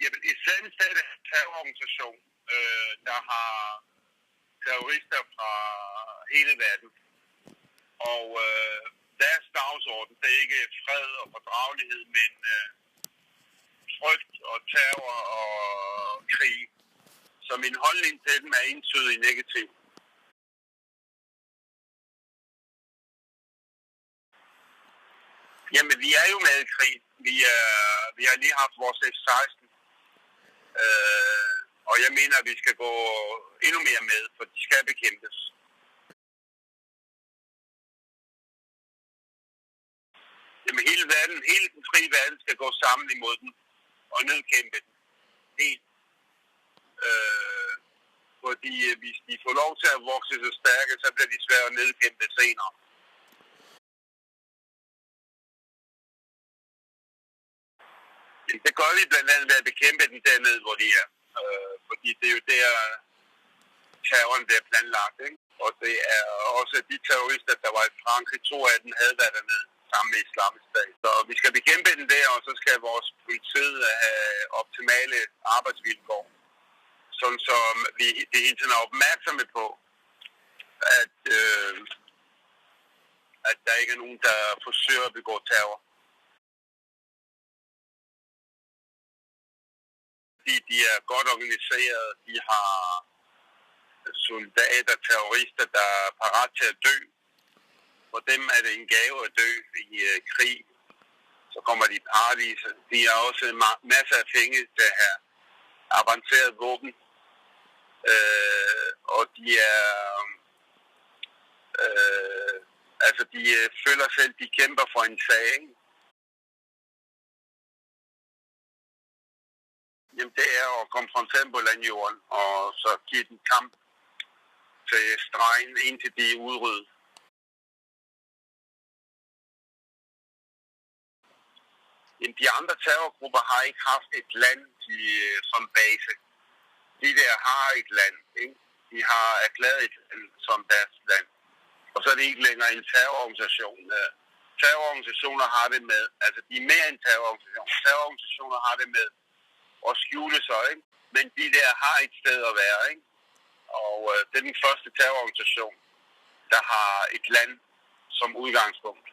Jamen, Islamisk Stat er en terrororganisation, der har terrorister fra hele verden. Og deres dagsorden, det er ikke fred og fordragelighed, men frygt og terror og krig. Så min holdning til dem er entydig negativ. Jamen, vi er jo med i krig. Vi har lige haft vores F-16. Og jeg mener, at vi skal gå endnu mere med, for de skal bekæmpes. Jamen, hele den frie verden skal gå sammen imod den og nedkæmpe den. Helt. Fordi hvis de får lov til at vokse så stærke, så bliver de svære at nedkæmpe senere. Det gør vi blandt andet ved at bekæmpe den dernede, hvor de er. Fordi det er jo der, terroren bliver planlagt. Ikke? Og det er også de terrorister, der var i Frankrig, 2 af dem havde været dernede sammen med Islamisk Stat. Så vi skal bekæmpe den der, og så skal vores politi have optimale arbejdsvilkår. Sådan så vi hele tiden er opmærksomme på, at der ikke er nogen, der forsøger at begå terror. De er godt organiseret, de har soldater, terrorister, der er parat til at dø. For dem er det en gave at dø i krig. Så kommer de i paradis. De har også masser af penge til at have avanceret våben. Og de er... de føler selv, de kæmper for en sag, ikke? Jamen, det er at konfrontere dem på landjorden, og så give den kamp til stregen, indtil de er udryddet. Jamen, de andre terrorgrupper har ikke haft et land som base. De der har et land, ikke? De har erklæret et land som deres land. Og så er det ikke længere en terrororganisation. Terrororganisationer har det med, altså de er mere end terrororganisationer. Terrororganisationer har det med og skjule sig, ikke? Men de der har et sted at være, ikke? Og det er den første terrororganisation, der har et land som udgangspunkt.